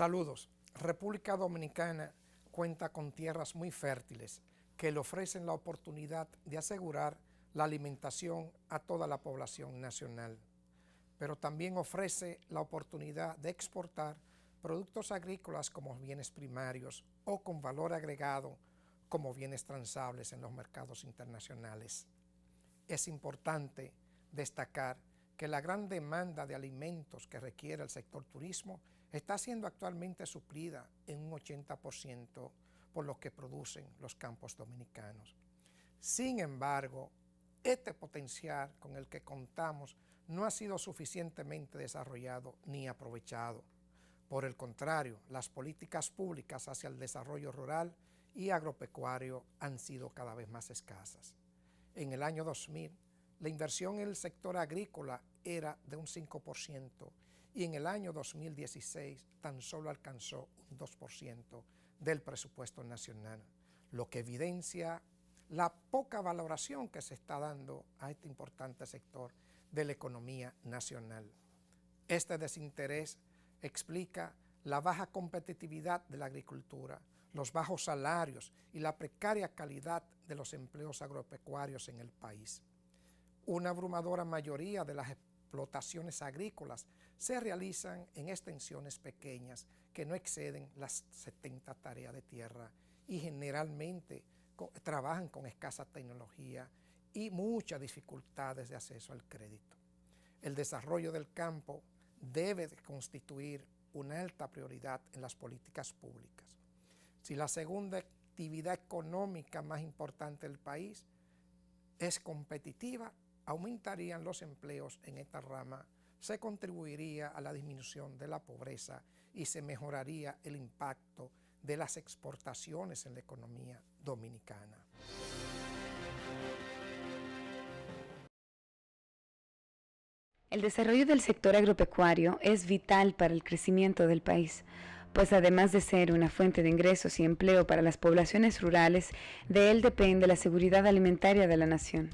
Saludos. República Dominicana cuenta con tierras muy fértiles que le ofrecen la oportunidad de asegurar la alimentación a toda la población nacional, pero también ofrece la oportunidad de exportar productos agrícolas como bienes primarios o con valor agregado como bienes transables en los mercados internacionales. Es importante destacar que la gran demanda de alimentos que requiere el sector turismo está siendo actualmente suplida en un 80% por lo que producen los campos dominicanos. Sin embargo, este potencial con el que contamos no ha sido suficientemente desarrollado ni aprovechado. Por el contrario, las políticas públicas hacia el desarrollo rural y agropecuario han sido cada vez más escasas. En el año 2000, la inversión en el sector agrícola era de un 5% y en el año 2016 tan solo alcanzó un 2% del presupuesto nacional, lo que evidencia la poca valoración que se está dando a este importante sector de la economía nacional. Este desinterés explica la baja competitividad de la agricultura, los bajos salarios y la precaria calidad de los empleos agropecuarios en el país. Una abrumadora mayoría de las explotaciones agrícolas se realizan en extensiones pequeñas que no exceden las 70 tareas de tierra y generalmente trabajan con escasa tecnología y muchas dificultades de acceso al crédito. El desarrollo del campo debe de constituir una alta prioridad en las políticas públicas. Si la segunda actividad económica más importante del país es competitiva, aumentarían los empleos en esta rama, se contribuiría a la disminución de la pobreza y se mejoraría el impacto de las exportaciones en la economía dominicana. El desarrollo del sector agropecuario es vital para el crecimiento del país, pues además de ser una fuente de ingresos y empleo para las poblaciones rurales, de él depende la seguridad alimentaria de la nación.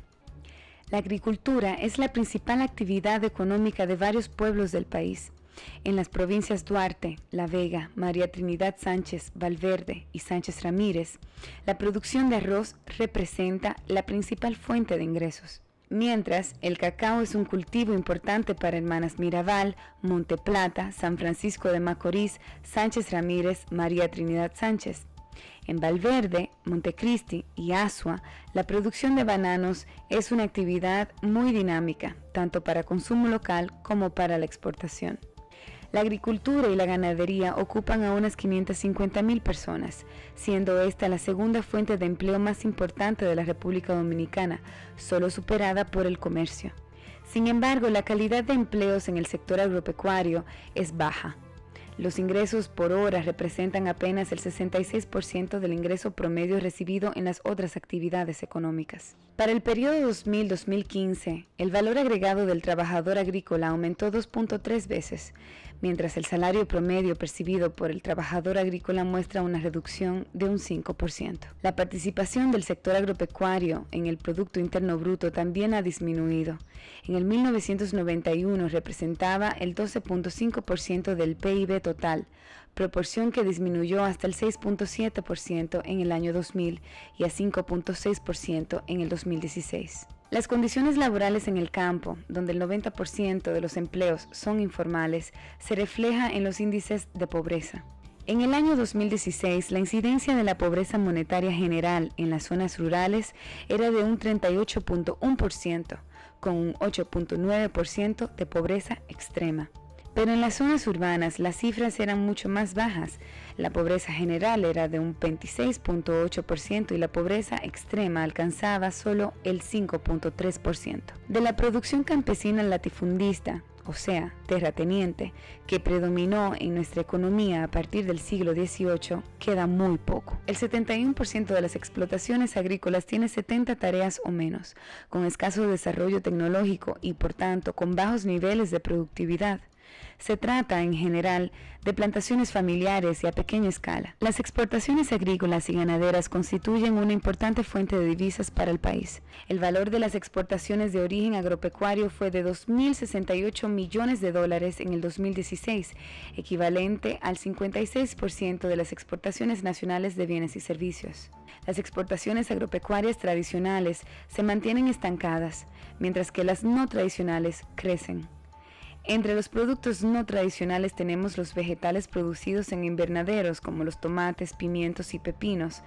La agricultura es la principal actividad económica de varios pueblos del país. En las provincias Duarte, La Vega, María Trinidad Sánchez, Valverde y Sánchez Ramírez, la producción de arroz representa la principal fuente de ingresos. Mientras, el cacao es un cultivo importante para Hermanas Mirabal, Monte Plata, San Francisco de Macorís, Sánchez Ramírez, María Trinidad Sánchez. En Valverde, Montecristi y Asua, la producción de bananos es una actividad muy dinámica, tanto para consumo local como para la exportación. La agricultura y la ganadería ocupan a unas 550,000 personas, siendo esta la segunda fuente de empleo más importante de la República Dominicana, solo superada por el comercio. Sin embargo, la calidad de empleos en el sector agropecuario es baja. Los ingresos por hora representan apenas el 66% del ingreso promedio recibido en las otras actividades económicas. Para el periodo 2000-2015, el valor agregado del trabajador agrícola aumentó 2.3 veces, mientras el salario promedio percibido por el trabajador agrícola muestra una reducción de un 5%. La participación del sector agropecuario en el Producto Interno Bruto también ha disminuido. En el 1991 representaba el 12.5% del PIB total, proporción que disminuyó hasta el 6.7% en el año 2000 y a 5.6% en el 2016. Las condiciones laborales en el campo, donde el 90% de los empleos son informales, se refleja en los índices de pobreza. En el año 2016, la incidencia de la pobreza monetaria general en las zonas rurales era de un 38.1%, con un 8.9% de pobreza extrema. Pero en las zonas urbanas las cifras eran mucho más bajas. La pobreza general era de un 26.8% y la pobreza extrema alcanzaba solo el 5.3%. De la producción campesina latifundista, o sea, terrateniente, que predominó en nuestra economía a partir del siglo XVIII, queda muy poco. El 71% de las explotaciones agrícolas tiene 70 tareas o menos, con escaso desarrollo tecnológico y por tanto con bajos niveles de productividad. Se trata, en general, de plantaciones familiares y a pequeña escala. Las exportaciones agrícolas y ganaderas constituyen una importante fuente de divisas para el país. El valor de las exportaciones de origen agropecuario fue de $2.068 millones en el 2016, equivalente al 56% de las exportaciones nacionales de bienes y servicios. Las exportaciones agropecuarias tradicionales se mantienen estancadas, mientras que las no tradicionales crecen. Entre los productos no tradicionales tenemos los vegetales producidos en invernaderos como los tomates, pimientos y pepinos,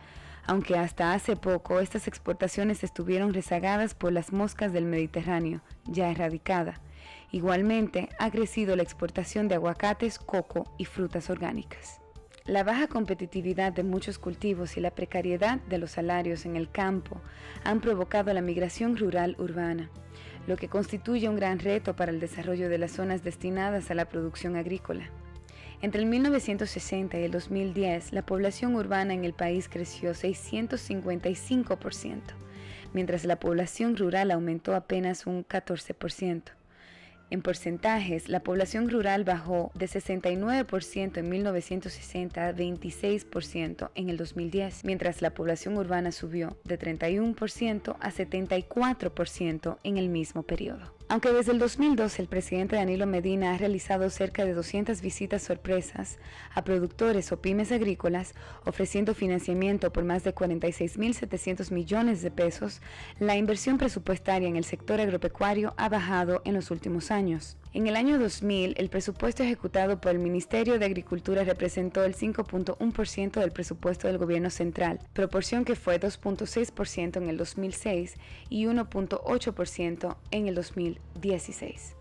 aunque hasta hace poco estas exportaciones estuvieron rezagadas por las moscas del Mediterráneo, ya erradicada. Igualmente, ha crecido la exportación de aguacates, coco y frutas orgánicas. La baja competitividad de muchos cultivos y la precariedad de los salarios en el campo han provocado la migración rural urbana, lo que constituye un gran reto para el desarrollo de las zonas destinadas a la producción agrícola. Entre el 1960 y el 2010, la población urbana en el país creció 655%, mientras la población rural aumentó apenas un 14%. En porcentajes, la población rural bajó de 69% en 1960 a 26% en el 2010, mientras la población urbana subió de 31% a 74% en el mismo periodo. Aunque desde el 2012 el presidente Danilo Medina ha realizado cerca de 200 visitas sorpresas a productores o pymes agrícolas, ofreciendo financiamiento por más de 46.700 millones de pesos, la inversión presupuestaria en el sector agropecuario ha bajado en los últimos años. En el año 2000, el presupuesto ejecutado por el Ministerio de Agricultura representó el 5.1% del presupuesto del gobierno central, proporción que fue 2.6% en el 2006 y 1.8% en el 2016.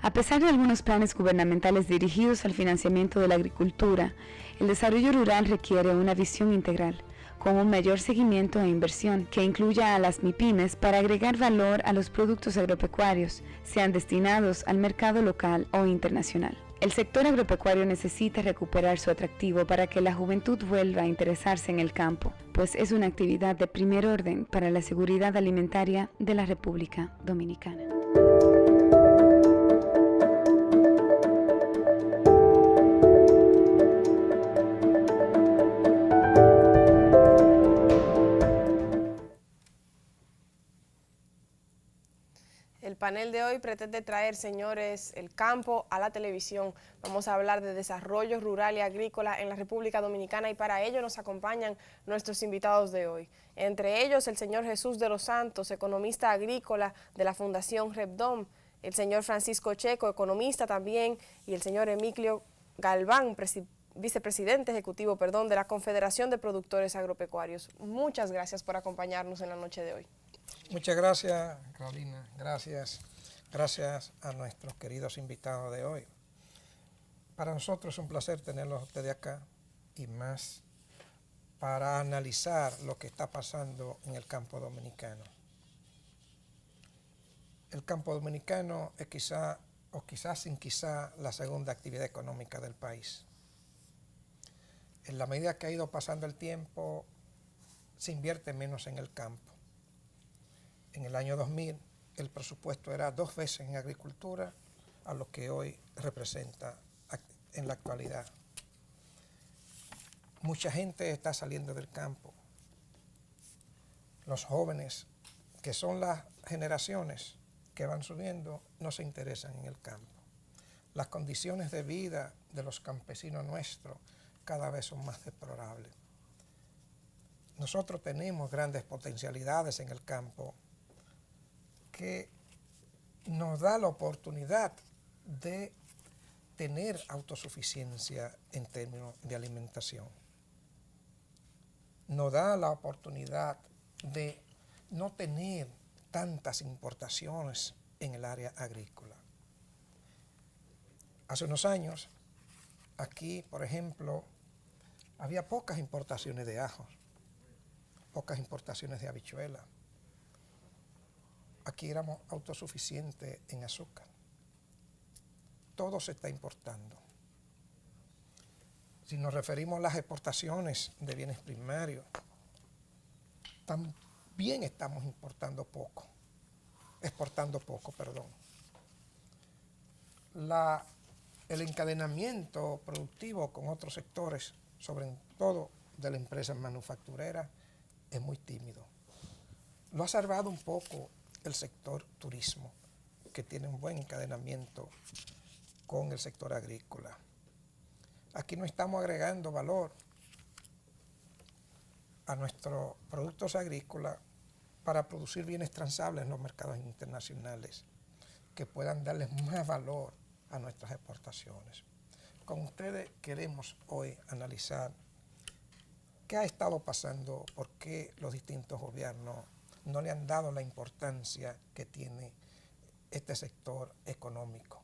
A pesar de algunos planes gubernamentales dirigidos al financiamiento de la agricultura, el desarrollo rural requiere una visión integral, con un mayor seguimiento e inversión que incluya a las MIPYMES para agregar valor a los productos agropecuarios, sean destinados al mercado local o internacional. El sector agropecuario necesita recuperar su atractivo para que la juventud vuelva a interesarse en el campo, pues es una actividad de primer orden para la seguridad alimentaria de la República Dominicana. El panel de hoy pretende traer, señores, el campo a la televisión. Vamos a hablar de desarrollo rural y agrícola en la República Dominicana y para ello nos acompañan nuestros invitados de hoy. Entre ellos, el señor Jesús de los Santos, economista agrícola de la Fundación Repdom, el señor Francisco Checo, economista también, y el señor Emilio Galván, vicepresidente ejecutivo, de la Confederación de Productores Agropecuarios. Muchas gracias por acompañarnos en la noche de hoy. Muchas gracias, Carolina. Gracias a nuestros queridos invitados de hoy. Para nosotros es un placer tenerlos a ustedes acá y más para analizar lo que está pasando en el campo dominicano. El campo dominicano es quizá la segunda actividad económica del país. En la medida que ha ido pasando el tiempo, se invierte menos en el campo. En el año 2000, el presupuesto era 2 veces en agricultura a lo que hoy representa en la actualidad. Mucha gente está saliendo del campo. Los jóvenes, que son las generaciones que van subiendo, no se interesan en el campo. Las condiciones de vida de los campesinos nuestros cada vez son más deplorables. Nosotros tenemos grandes potencialidades en el campo que nos da la oportunidad de tener autosuficiencia en términos de alimentación. Nos da la oportunidad de no tener tantas importaciones en el área agrícola. Hace unos años, aquí, por ejemplo, había pocas importaciones de ajos, pocas importaciones de habichuelas. Aquí éramos autosuficientes en azúcar. Todo se está importando. Si nos referimos a las exportaciones de bienes primarios, también estamos exportando poco. La el encadenamiento productivo con otros sectores, sobre todo de la empresa manufacturera, es muy tímido. Lo ha salvado un poco el sector turismo, que tiene un buen encadenamiento con el sector agrícola. Aquí no estamos agregando valor a nuestros productos agrícolas para producir bienes transables en los mercados internacionales que puedan darles más valor a nuestras exportaciones. Con ustedes queremos hoy analizar qué ha estado pasando, por qué los distintos gobiernos no le han dado la importancia que tiene este sector económico.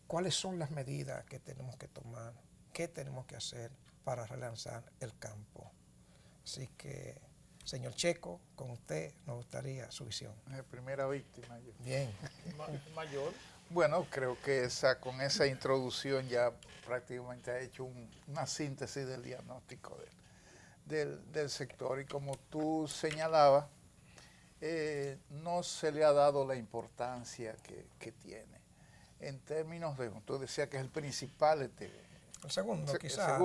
¿Cuáles son las medidas que tenemos que tomar? ¿Qué tenemos que hacer para relanzar el campo? Así que, señor Checo, con usted nos gustaría su visión. Primera víctima. Yo. Bien. Mayor. Bueno, creo que con esa introducción ya prácticamente ha hecho una síntesis del diagnóstico del sector. Y como tú señalabas, no se le ha dado la importancia que tiene. En términos de, tú decías que es el principal. El segundo, quizás.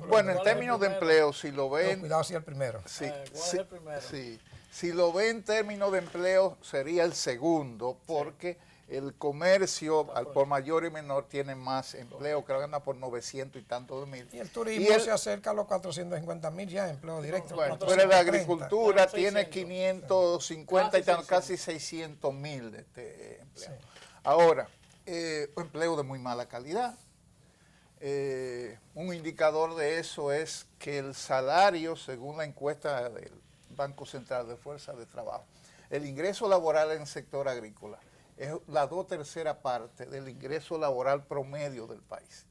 Bueno, en términos de empleo, si lo ven... No, cuidado si el primero. Sí, ¿Cuál es el primero? Sí. Si lo ven en términos de empleo, sería el segundo, porque el comercio, al por mayor y menor, tiene más empleo, creo que anda por 900 y tantos de mil. Y el turismo se acerca a los 450.000 ya, empleo directo. Bueno, pero la agricultura tiene 550 y tantos, casi 600.000 de empleados. Sí. Ahora, empleo de muy mala calidad. Un indicador de eso es que el salario, según la encuesta del Banco Central de Fuerza de Trabajo, el ingreso laboral en el sector agrícola es la 2/3 parte del ingreso laboral promedio del país.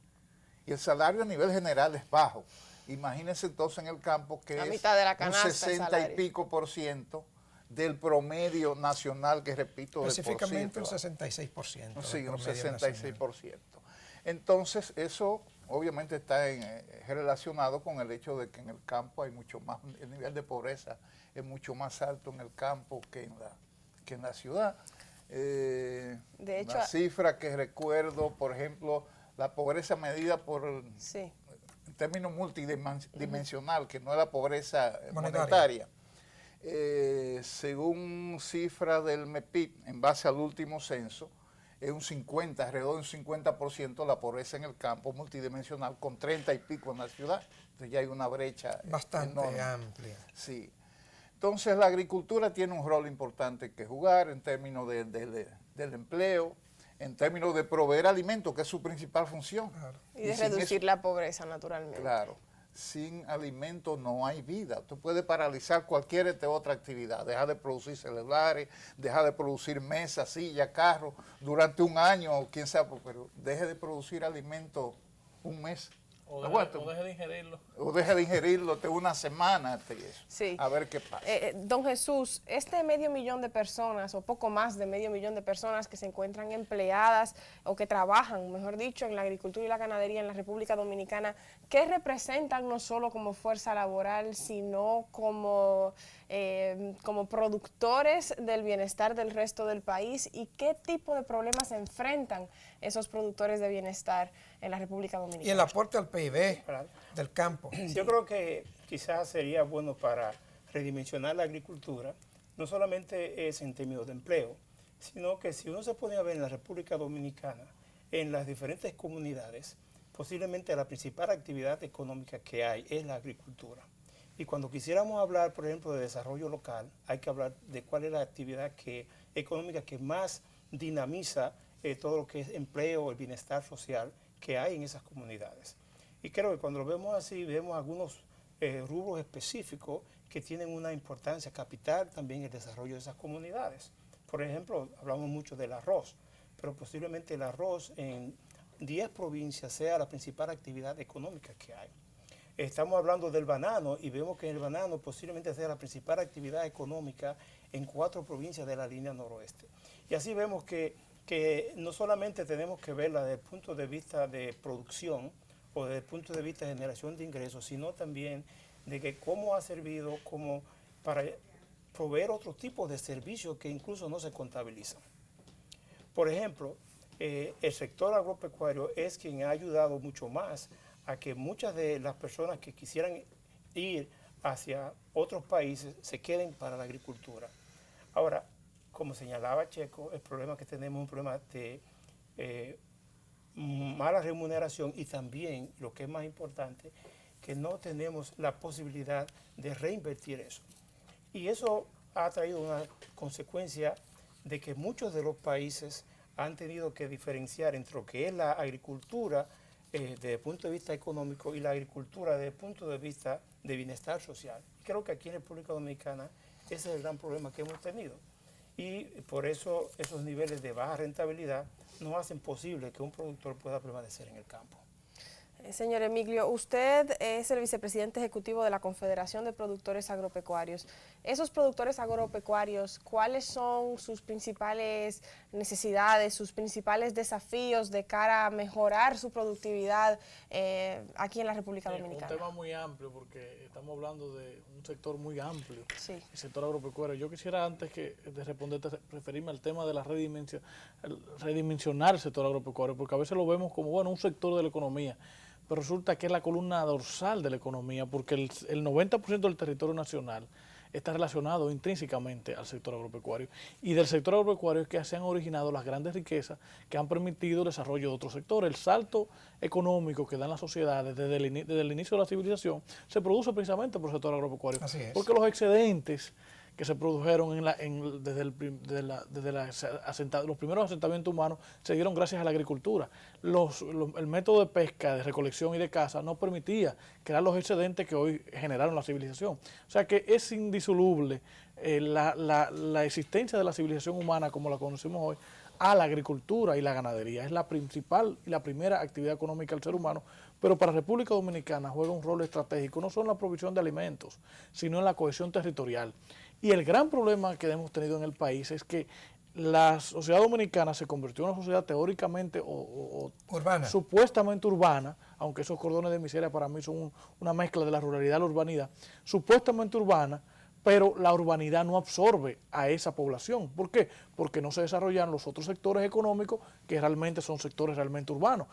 Y el salario a nivel general es bajo. Imagínense entonces en el campo que la es mitad de la canasta, un 60 y pico % del promedio nacional, que repito, específicamente un 66%. Sí, un 66%. Entonces, eso obviamente está relacionado con el hecho de que en el campo hay mucho más, el nivel de pobreza es mucho más alto en el campo que en la ciudad. De hecho, la cifra que recuerdo, por ejemplo, la pobreza medida por en términos multidimensional, que no es la pobreza monetaria. Según cifras del MEPIB, en base al último censo, es alrededor de un 50% la pobreza en el campo multidimensional, con 30 y pico en la ciudad. Entonces ya hay una brecha bastante enorme. Amplia. Sí. Entonces la agricultura tiene un rol importante que jugar en términos del empleo, en términos de proveer alimentos, que es su principal función. Claro. Y de reducir la pobreza, naturalmente. Claro. Sin alimento no hay vida. Tú puedes paralizar cualquier otra actividad, dejar de producir celulares, dejar de producir mesas, sillas, carros durante un año, o quién sabe, pero deje de producir alimento un mes. O deje de ingerirlo. O deje de ingerirlo una semana. Sí. A ver qué pasa. Don Jesús, este 500.000 de personas, o poco más de 500.000 de personas que se encuentran empleadas o que trabajan, mejor dicho, en la agricultura y la ganadería en la República Dominicana, ¿qué representan no solo como fuerza laboral, sino como productores del bienestar del resto del país? ¿Y qué tipo de problemas enfrentan esos productores de bienestar en la República Dominicana? Y el aporte al PIB del campo. Yo creo que quizás sería bueno para redimensionar la agricultura, no solamente es en términos de empleo, sino que si uno se pone a ver en la República Dominicana, en las diferentes comunidades, posiblemente la principal actividad económica que hay es la agricultura. Y cuando quisiéramos hablar, por ejemplo, de desarrollo local, hay que hablar de cuál es la actividad económica que más dinamiza todo lo que es empleo, el bienestar social que hay en esas comunidades. Y creo que cuando lo vemos así, vemos algunos rubros específicos que tienen una importancia capital también en el desarrollo de esas comunidades. Por ejemplo, hablamos mucho del arroz, pero posiblemente el arroz en 10 provincias sea la principal actividad económica que hay. Estamos hablando del banano y vemos que el banano posiblemente sea la principal actividad económica en 4 provincias de la línea noroeste. Y así vemos que no solamente tenemos que verla desde el punto de vista de producción o desde el punto de vista de generación de ingresos, sino también de que cómo ha servido como para proveer otros tipos de servicios que incluso no se contabilizan. Por ejemplo, el sector agropecuario es quien ha ayudado mucho más a que muchas de las personas que quisieran ir hacia otros países se queden para la agricultura. Ahora, como señalaba Checo, el problema que tenemos es un problema de mala remuneración y también, lo que es más importante, que no tenemos la posibilidad de reinvertir eso. Y eso ha traído una consecuencia de que muchos de los países han tenido que diferenciar entre lo que es la agricultura desde el punto de vista económico y la agricultura desde el punto de vista de bienestar social. Creo que aquí en República Dominicana ese es el gran problema que hemos tenido. Y por eso esos niveles de baja rentabilidad no hacen posible que un productor pueda prevalecer en el campo. Señor Emiglio, usted es el vicepresidente ejecutivo de la Confederación de Productores Agropecuarios. Esos productores agropecuarios, ¿cuáles son sus principales necesidades, sus principales desafíos de cara a mejorar su productividad aquí en la República Dominicana? Un tema muy amplio porque estamos hablando de un sector muy amplio, sí. El sector agropecuario. Yo quisiera, antes de responderte, referirme al tema de la redimensionar el sector agropecuario, porque a veces lo vemos como, bueno, un sector de la economía, pero resulta que es la columna dorsal de la economía, porque el 90% del territorio nacional está relacionado intrínsecamente al sector agropecuario. Y del sector agropecuario es que se han originado las grandes riquezas que han permitido el desarrollo de otros sectores. El salto económico que dan las sociedades desde el inicio de la civilización se produce precisamente por el sector agropecuario. Así es. Porque los excedentes que se produjeron desde los primeros asentamientos humanos se dieron gracias a la agricultura. El método de pesca, de recolección y de caza no permitía crear los excedentes que hoy generaron la civilización. O sea que es indisoluble la existencia de la civilización humana como la conocemos hoy a la agricultura y la ganadería. Es la principal y la primera actividad económica del ser humano, pero para República Dominicana juega un rol estratégico, no solo en la provisión de alimentos, sino en la cohesión territorial. Y el gran problema que hemos tenido en el país es que la sociedad dominicana se convirtió en una sociedad teóricamente urbana, supuestamente urbana, aunque esos cordones de miseria para mí son una mezcla de la ruralidad y la urbanidad, supuestamente urbana, pero la urbanidad no absorbe a esa población. ¿Por qué? Porque no se desarrollan los otros sectores económicos que realmente son sectores realmente urbanos.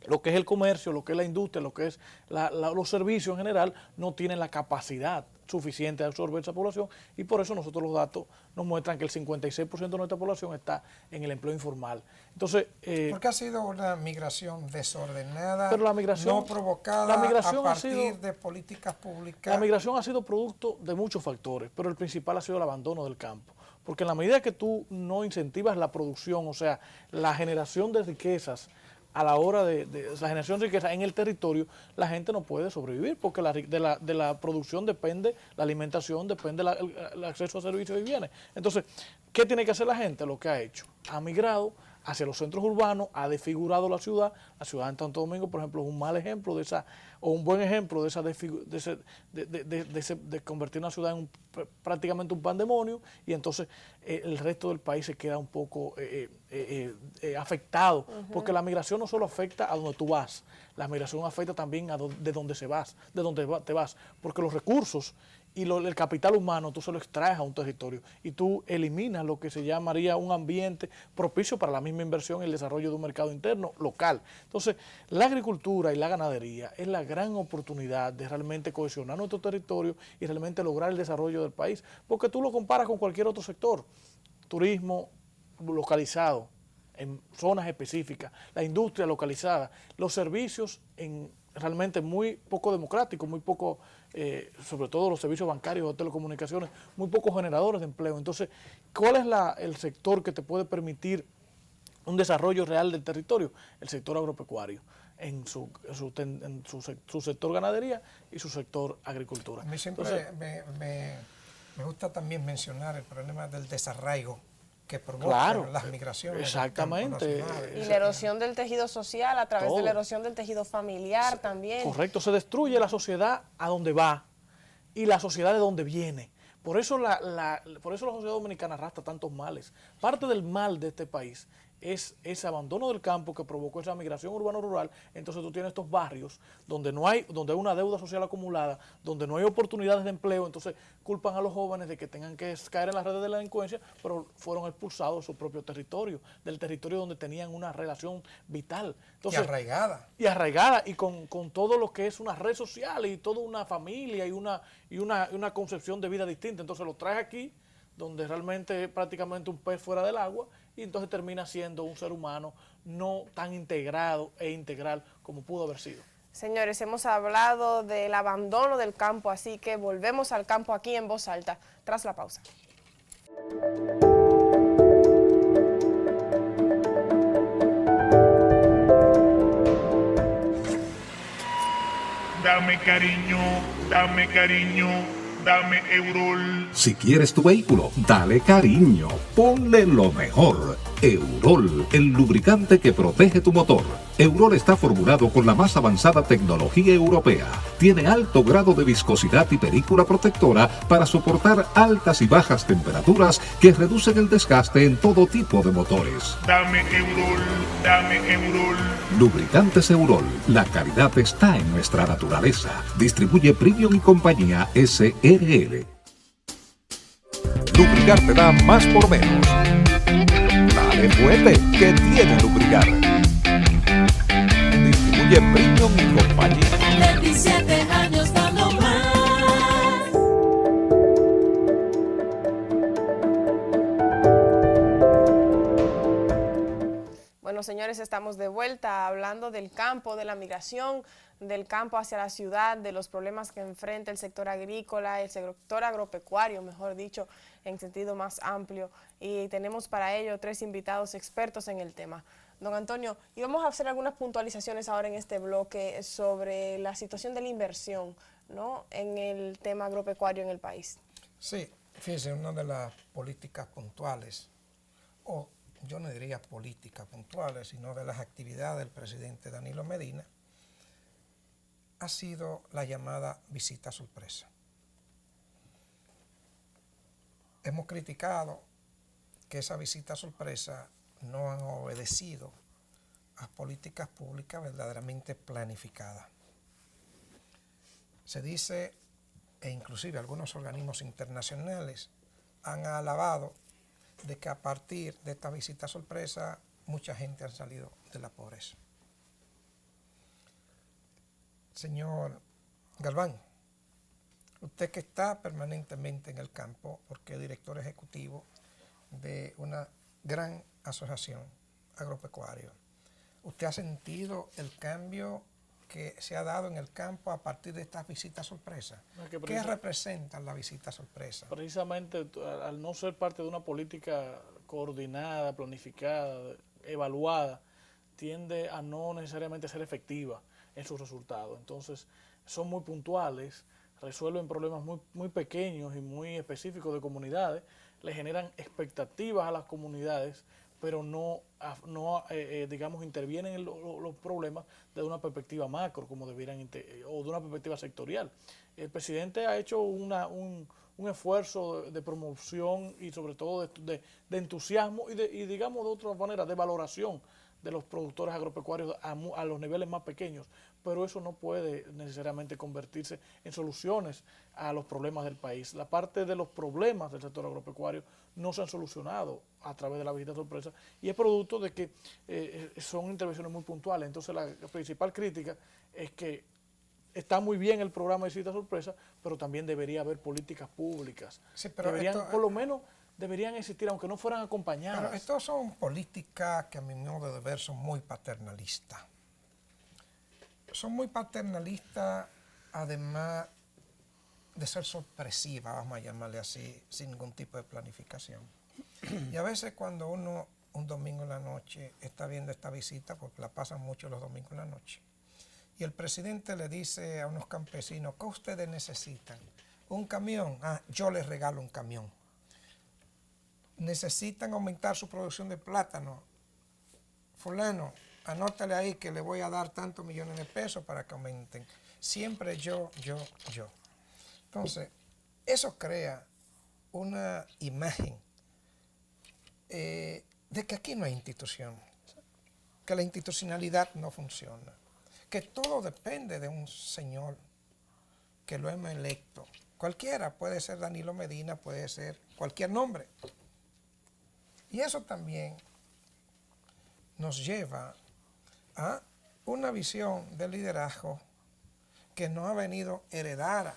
Lo que es el comercio, lo que es la industria, lo que es los servicios en general, no tienen la capacidad suficiente de absorber esa población y por eso nosotros los datos nos muestran que el 56% de nuestra población está en el empleo informal. Entonces, porque ha sido una migración desordenada, pero la migración, no provocada a partir de políticas públicas. La migración ha sido producto de muchos factores, pero el principal ha sido el abandono del campo. Porque en la medida que tú no incentivas la producción, o sea, la generación de riquezas, a la hora de la generación de riqueza en el territorio, la gente no puede sobrevivir porque de la producción depende la alimentación, depende el acceso a servicios y bienes. Entonces, ¿qué tiene que hacer la gente? Lo que ha hecho, ha migrado hacia los centros urbanos, ha desfigurado la ciudad. La ciudad en Santo Domingo, por ejemplo, es un mal ejemplo de esa, o un buen ejemplo de convertir una ciudad en prácticamente un pandemonio, y entonces el resto del país se queda un poco afectado, porque la migración no solo afecta a donde tú vas, la migración afecta también de donde te vas, porque los recursos y el capital humano tú se lo extraes a un territorio y tú eliminas lo que se llamaría un ambiente propicio para la misma inversión y el desarrollo de un mercado interno local. Entonces, la agricultura y la ganadería es la gran oportunidad de realmente cohesionar nuestro territorio y realmente lograr el desarrollo del país, porque tú lo comparas con cualquier otro sector, turismo localizado en zonas específicas, la industria localizada, los servicios realmente muy poco democráticos, muy poco, sobre todo los servicios bancarios o telecomunicaciones, muy pocos generadores de empleo. Entonces, ¿cuál es el sector que te puede permitir un desarrollo real del territorio? El sector agropecuario, en su sector ganadería y su sector agricultura. A mí siempre me gusta también mencionar el problema del desarraigo que provocan las migraciones. Exactamente. Y la erosión del tejido social a través de la erosión del tejido familiar también. Correcto, se destruye la sociedad a donde va y la sociedad de donde viene. Por eso la sociedad dominicana arrastra tantos males. Parte del mal de este país es ese abandono del campo que provocó esa migración urbano-rural. Entonces tú tienes estos barrios donde hay una deuda social acumulada, donde no hay oportunidades de empleo, entonces culpan a los jóvenes de que tengan que caer en las redes de la delincuencia, pero fueron expulsados de su propio territorio, del territorio donde tenían una relación vital. Entonces, y arraigada. Y con todo lo que es una red social y toda una familia y una concepción de vida distinta. Entonces lo traes aquí, donde realmente es prácticamente un pez fuera del agua, y entonces termina siendo un ser humano no tan integrado e integral como pudo haber sido. Señores, hemos hablado del abandono del campo, así que volvemos al campo aquí en Voz Alta, tras la pausa. Dame cariño, dame Eurol. Si quieres tu vehículo, dale cariño, ponle lo mejor. Eurol, el lubricante que protege tu motor. Eurol está formulado con la más avanzada tecnología europea. Tiene alto grado de viscosidad y película protectora para soportar altas y bajas temperaturas que reducen el desgaste en todo tipo de motores. Dame Eurol, dame Eurol. Lubricantes Eurol, la calidad está en nuestra naturaleza. Distribuye Premium y Compañía SRL. Lubricar te da más por menos. Dale fuerte, que tiene lubricar. Distribuye Premium y Compañía. 27 años dando más. Bueno, señores, estamos de vuelta hablando del campo, de la migración del campo hacia la ciudad, de los problemas que enfrenta el sector agrícola, el sector agropecuario, mejor dicho, en sentido más amplio. Y tenemos para ello 3 invitados expertos en el tema. Don Antonio, y vamos a hacer algunas puntualizaciones ahora en este bloque sobre la situación de la inversión, ¿no?, en el tema agropecuario en el país. Sí, fíjense, una de las políticas puntuales, o yo no diría políticas puntuales, sino de las actividades del presidente Danilo Medina, ha sido la llamada visita sorpresa. Hemos criticado que esa visita sorpresa no han obedecido a políticas públicas verdaderamente planificadas. Se dice, e inclusive algunos organismos internacionales han alabado de que a partir de esta visita sorpresa mucha gente ha salido de la pobreza. Señor Galván, usted que está permanentemente en el campo, porque es director ejecutivo de una gran asociación agropecuaria, ¿usted ha sentido el cambio que se ha dado en el campo a partir de estas visitas sorpresas? ¿Qué representan las visitas sorpresas? Precisamente al no ser parte de una política coordinada, planificada, evaluada, tiende a no necesariamente ser efectiva en sus resultados. Entonces, son muy puntuales, resuelven problemas muy pequeños y muy específicos de comunidades, le generan expectativas a las comunidades, pero no digamos, intervienen en los problemas desde una perspectiva macro, como debieran, o de una perspectiva sectorial. El presidente ha hecho un esfuerzo de promoción y sobre todo de entusiasmo y digamos de otra manera, de valoración de los productores agropecuarios a los niveles más pequeños, pero eso no puede necesariamente convertirse en soluciones a los problemas del país. La parte de los problemas del sector agropecuario no se han solucionado a través de la visita sorpresa y es producto de que son intervenciones muy puntuales. Entonces la principal crítica es que está muy bien el programa de visita sorpresa, pero también debería haber políticas públicas. Sí, pero por lo menos deberían existir, aunque no fueran acompañadas. Pero estas son políticas que a mi modo de ver son muy paternalistas. Son muy paternalistas, además de ser sorpresivas, vamos a llamarle así, sin ningún tipo de planificación. Y a veces cuando uno un domingo en la noche está viendo esta visita, porque la pasan mucho los domingos en la noche, y el presidente le dice a unos campesinos, ¿qué ustedes necesitan? ¿Un camión? Ah, yo les regalo un camión. Necesitan aumentar su producción de plátano. Fulano, anótale ahí que le voy a dar tantos millones de pesos para que aumenten. Siempre yo. Entonces, eso crea una imagen de de que aquí no hay institución, que la institucionalidad no funciona, que todo depende de un señor que lo hemos electo. Cualquiera, puede ser Danilo Medina, puede ser cualquier nombre. Y eso también nos lleva a una visión del liderazgo que no ha venido heredada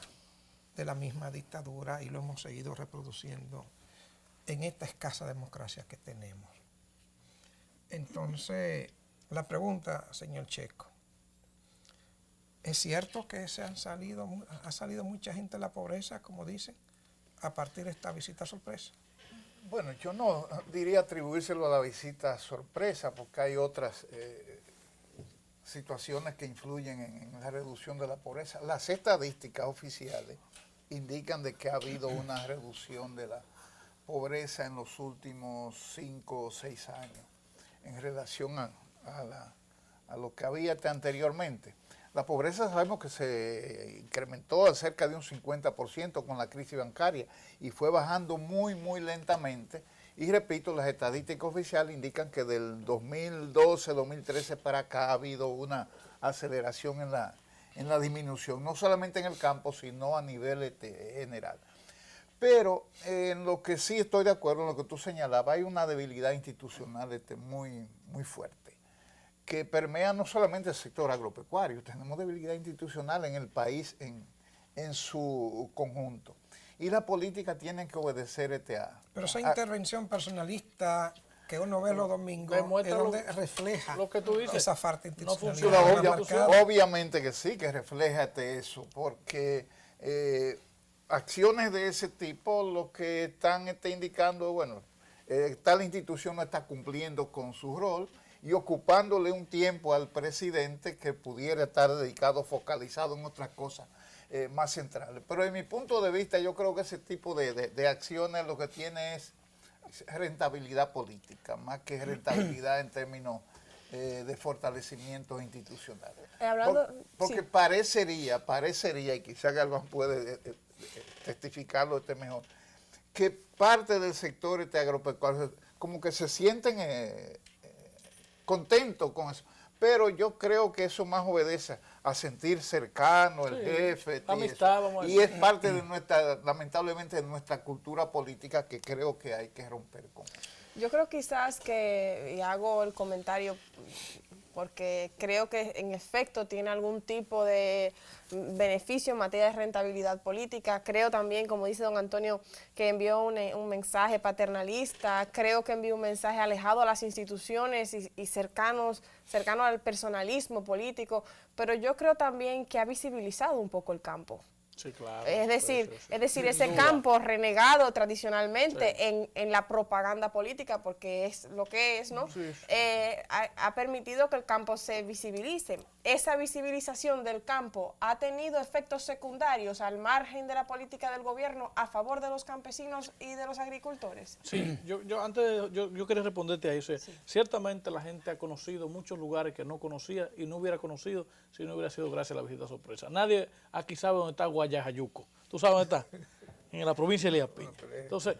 de la misma dictadura y lo hemos seguido reproduciendo en esta escasa democracia que tenemos. Entonces, la pregunta, señor Checo, ¿es cierto que ha salido mucha gente de la pobreza, como dicen, a partir de esta visita sorpresa? Bueno, yo no diría atribuírselo a la visita sorpresa, porque hay otras situaciones que influyen en la reducción de la pobreza. Las estadísticas oficiales indican de que ha habido una reducción de la pobreza en los últimos 5 o 6 años en relación a lo que había anteriormente. La pobreza sabemos que se incrementó a cerca de un 50% con la crisis bancaria y fue bajando muy, muy lentamente. Y repito, las estadísticas oficiales indican que del 2012-2013 para acá ha habido una aceleración en la disminución, no solamente en el campo, sino a nivel general. Pero en lo que sí estoy de acuerdo, en lo que tú señalabas, hay una debilidad institucional muy, muy fuerte, que permea no solamente el sector agropecuario, tenemos debilidad institucional en el país en su conjunto. Y la política tiene que obedecer Pero esa intervención personalista que uno ve los domingos es donde refleja lo que tú dices, esa falta no institucionalidad. funciona. Obviamente que sí, que refleja eso, porque acciones de ese tipo lo que están indicando, bueno, tal institución no está cumpliendo con su rol y ocupándole un tiempo al presidente que pudiera estar dedicado, focalizado en otras cosas más centrales. Pero en mi punto de vista yo creo que ese tipo de acciones lo que tiene es rentabilidad política, más que rentabilidad en términos de fortalecimiento institucional. Porque sí, parecería, y quizá Galván puede testificarlo mejor, que parte del sector agropecuario como que se sienten contentos con eso. Pero yo creo que eso más obedece a sentir cercano el jefe. Amistad, y es parte de lamentablemente, de nuestra cultura política que creo que hay que romper con eso. Yo creo quizás que, y hago el comentario porque creo que en efecto tiene algún tipo de beneficio en materia de rentabilidad política. Creo también, como dice don Antonio, que envió un mensaje paternalista, creo que envió un mensaje alejado a las instituciones y cercano al personalismo político, pero yo creo también que ha visibilizado un poco el campo. Sí, claro. Es decir, ese campo renegado tradicionalmente en la propaganda política, porque es lo que es, ¿no? Sí. Ha permitido que el campo se visibilice. Esa visibilización del campo ha tenido efectos secundarios al margen de la política del gobierno a favor de los campesinos y de los agricultores. Sí, yo quería responderte a eso. Sí. Ciertamente la gente ha conocido muchos lugares que no conocía y no hubiera conocido si no hubiera sido gracias a la visita sorpresa. Nadie aquí sabe dónde está Guayajayuco. ¿Tú sabes dónde está? En la provincia de Liapí. Entonces,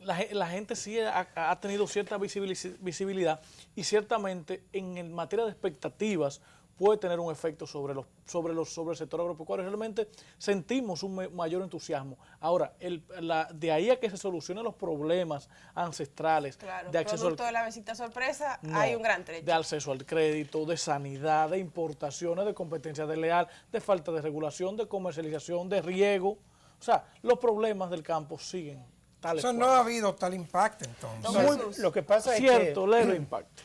la gente sí ha tenido cierta visibilidad y ciertamente en materia de expectativas puede tener un efecto sobre el sector agropecuario. Realmente sentimos un mayor entusiasmo. Ahora, de ahí a que se solucionen los problemas ancestrales, claro, de acceso producto de la visita sorpresa, hay un gran trecho. De acceso al crédito, de sanidad, de importaciones, de competencia desleal, de falta de regulación, de comercialización, de riego. O sea, los problemas del campo siguen. Eso no ha habido tal impacto entonces. Lo que pasa es leve impacto.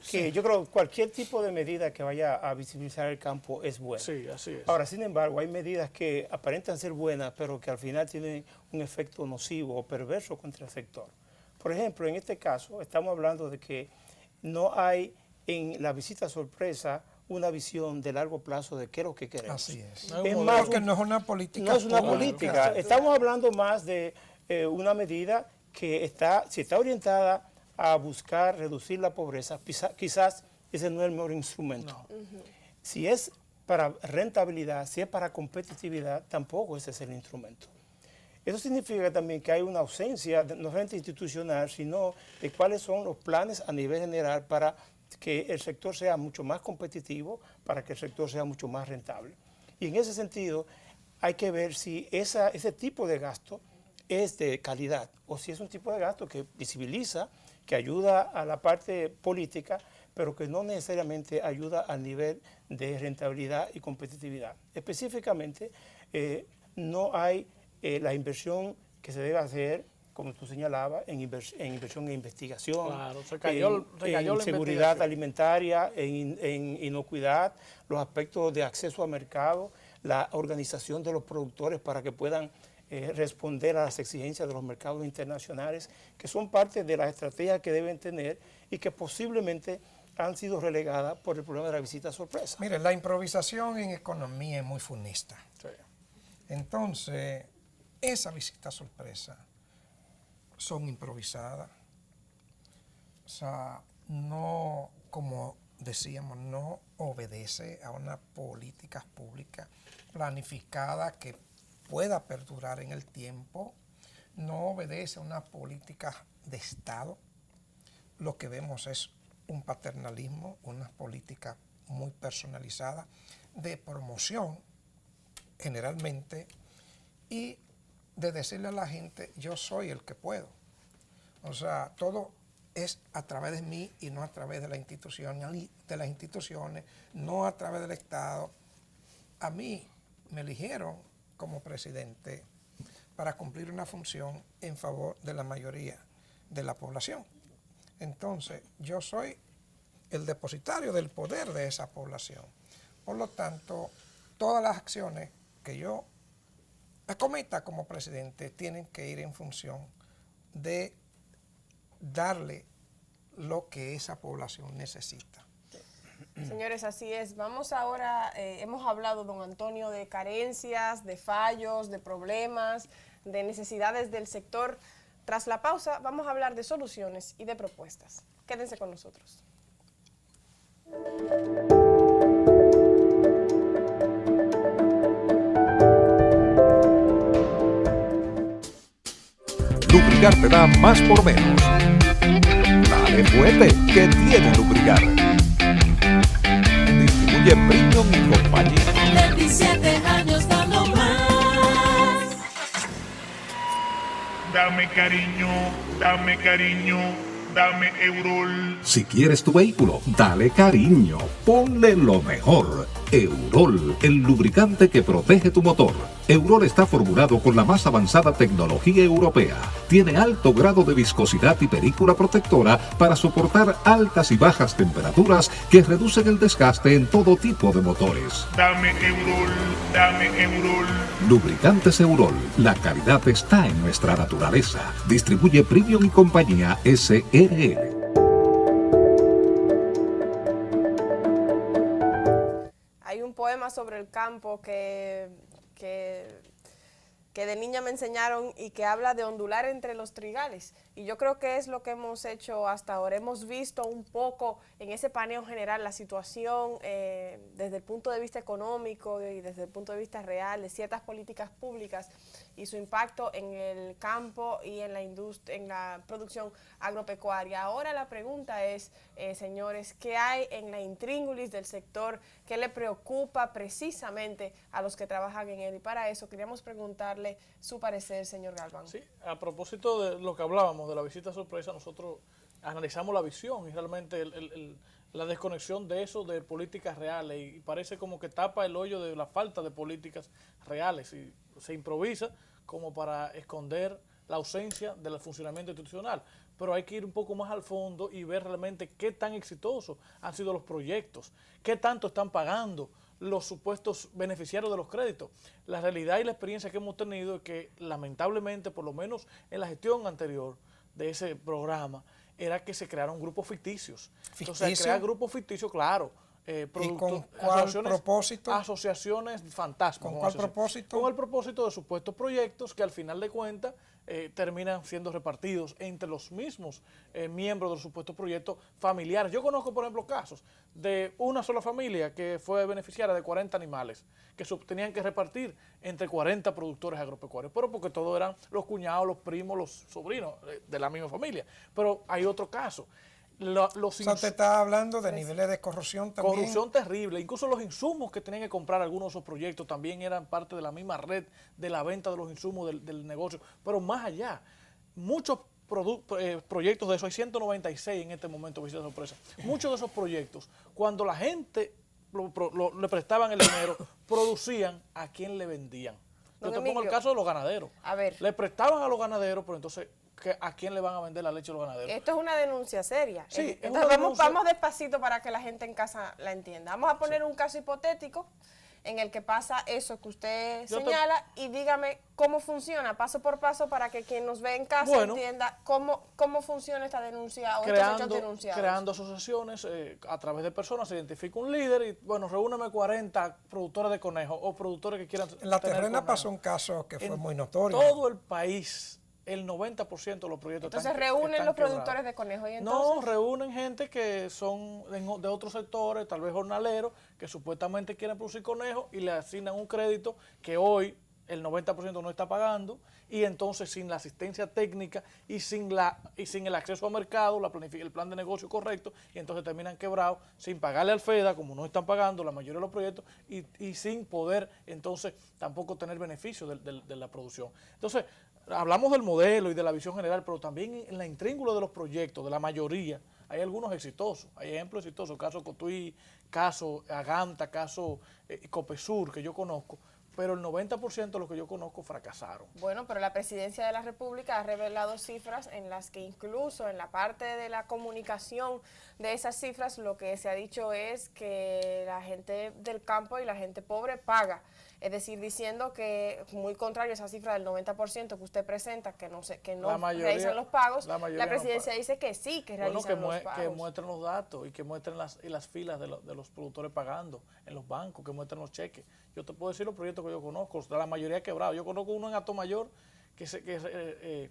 Que yo creo que cualquier tipo de medida que vaya a visibilizar el campo es buena. Sí, así es. Ahora, sin embargo, hay medidas que aparentan ser buenas, pero que al final tienen un efecto nocivo o perverso contra el sector. Por ejemplo, en este caso, estamos hablando de que no hay en la visita sorpresa una visión de largo plazo de qué es lo que queremos. Así es. Porque no es una política. No es una política. Estamos hablando más de una medida que si está orientada a buscar reducir la pobreza, quizás ese no es el mejor instrumento. No. Si es para rentabilidad, si es para competitividad, tampoco ese es el instrumento. Eso significa también que hay una ausencia, no solamente institucional, sino de cuáles son los planes a nivel general para que el sector sea mucho más competitivo, para que el sector sea mucho más rentable. Y en ese sentido, hay que ver si ese tipo de gasto es de calidad o si es un tipo de gasto que visibiliza, que ayuda a la parte política, pero que no necesariamente ayuda al nivel de rentabilidad y competitividad. Específicamente, no hay la inversión que se debe hacer, como tú señalabas, en inversión en investigación, claro, se cayó en la seguridad alimentaria, en inocuidad, los aspectos de acceso a mercado, la organización de los productores para que puedan responder a las exigencias de los mercados internacionales, que son parte de las estrategias que deben tener y que posiblemente han sido relegadas por el problema de la visita sorpresa. Mire, la improvisación en economía es muy funesta. Sí. Entonces, esa visita sorpresa son improvisadas. O sea, no, como decíamos, no obedece a una política pública planificada que pueda perdurar en el tiempo, no obedece a una política de Estado. Lo que vemos es un paternalismo, una política muy personalizada de promoción generalmente y de decirle a la gente, yo soy el que puedo. O sea, todo es a través de mí y no a través de las instituciones, no a través del Estado. A mí me eligieron como presidente para cumplir una función en favor de la mayoría de la población. Entonces, yo soy el depositario del poder de esa población. Por lo tanto, todas las acciones que yo acometa como presidente tienen que ir en función de darle lo que esa población necesita. Señores, así es. Vamos ahora, hemos hablado, don Antonio, de carencias, de fallos, de problemas, de necesidades del sector. Tras la pausa, vamos a hablar de soluciones y de propuestas. Quédense con nosotros. Lubricar te da más por menos. Dale fuerte, que tiene lubricar. Distribuye Premium y compañía. 27 años dando más. Dame cariño, dame cariño, dame Eurol. Si quieres tu vehículo, dale cariño, ponle lo mejor. Eurol, el lubricante que protege tu motor. Eurol está formulado con la más avanzada tecnología europea. Tiene alto grado de viscosidad y película protectora para soportar altas y bajas temperaturas que reducen el desgaste en todo tipo de motores. Dame Eurol, dame Eurol. Lubricantes Eurol, la calidad está en nuestra naturaleza. Distribuye Premium y compañía SRL. Hay un poema sobre el campo que de niña me enseñaron y que habla de ondular entre los trigales. Y yo creo que es lo que hemos hecho hasta ahora. Hemos visto un poco en ese paneo general la situación desde el punto de vista económico y desde el punto de vista real de ciertas políticas públicas y su impacto en el campo y en la industria, en la producción agropecuaria. Ahora la pregunta es, señores, ¿qué hay en la intríngulis del sector? ¿Qué le preocupa precisamente a los que trabajan en él? Y para eso queríamos preguntarle su parecer, señor Galván. Sí, a propósito de lo que hablábamos de la visita sorpresa, nosotros analizamos la visión y realmente la desconexión de eso de políticas reales y parece como que tapa el hoyo de la falta de políticas reales y se improvisa como para esconder la ausencia del funcionamiento institucional. Pero hay que ir un poco más al fondo y ver realmente qué tan exitosos han sido los proyectos, qué tanto están pagando los supuestos beneficiarios de los créditos. La realidad y la experiencia que hemos tenido es que lamentablemente, por lo menos en la gestión anterior de ese programa, era que se crearon grupos ficticios. Entonces, crear grupos ficticios, claro, ¿y con cuál propósito? Asociaciones fantasmas. ¿Con cuál propósito? Con el propósito de supuestos proyectos que al final de cuentas terminan siendo repartidos entre los mismos miembros de los supuestos proyectos familiares. Yo conozco, por ejemplo, casos de una sola familia que fue beneficiaria de 40 animales que tenían que repartir entre 40 productores agropecuarios, pero porque todos eran los cuñados, los primos, los sobrinos de la misma familia. Pero hay otro caso. O sea, usted está hablando de niveles de corrupción también. Corrupción terrible. Incluso los insumos que tenían que comprar algunos de esos proyectos también eran parte de la misma red de la venta de los insumos del negocio. Pero más allá, muchos proyectos de eso, hay 196 en este momento, visita sorpresa. Muchos de esos proyectos, cuando la gente le prestaban el dinero, producían a quien le vendían. Yo te pongo el caso de los ganaderos. A ver. Le prestaban a los ganaderos, pero entonces, ¿a quién le van a vender la leche a los ganaderos? Esto es una denuncia seria. Sí, entonces vamos despacito para que la gente en casa la entienda. Vamos a poner un caso hipotético en el que pasa eso que usted señala y dígame cómo funciona paso por paso para que quien nos ve en casa entienda cómo funciona esta denuncia o estos hechos denunciados. Creando asociaciones a través de personas, se identifica un líder y bueno, reúneme 40 productores de conejos o productores que quieran En La Terrena pasó un caso que fue muy notorio. Todo el país, el 90% de los proyectos entonces reúnen los productores de conejos y entonces no, reúnen gente que son de otros sectores, tal vez jornaleros, que supuestamente quieren producir conejos y le asignan un crédito que hoy el 90% no está pagando, y entonces sin la asistencia técnica y sin el acceso al mercado, el plan de negocio correcto, y entonces terminan quebrados sin pagarle al FEDA, como no están pagando la mayoría de los proyectos, y sin poder entonces tampoco tener beneficio de la producción. Entonces, hablamos del modelo y de la visión general, pero también en la intríngulo de los proyectos, de la mayoría, hay algunos exitosos, hay ejemplos exitosos, caso Cotuí, caso Aganta, caso Copesur, que yo conozco, pero el 90% de los que yo conozco fracasaron. Bueno, pero la Presidencia de la República ha revelado cifras en las que incluso en la parte de la comunicación de esas cifras lo que se ha dicho es que la gente del campo y la gente pobre paga. Es decir, diciendo que, muy contrario a esa cifra del 90% que usted presenta, que no realizan los pagos, la Presidencia dice que sí, que realizan los pagos. Que muestren los datos y que muestren las filas de los productores pagando en los bancos, que muestren los cheques. Yo te puedo decir los proyectos que yo conozco, la mayoría quebrados. Yo conozco uno en Atomayor que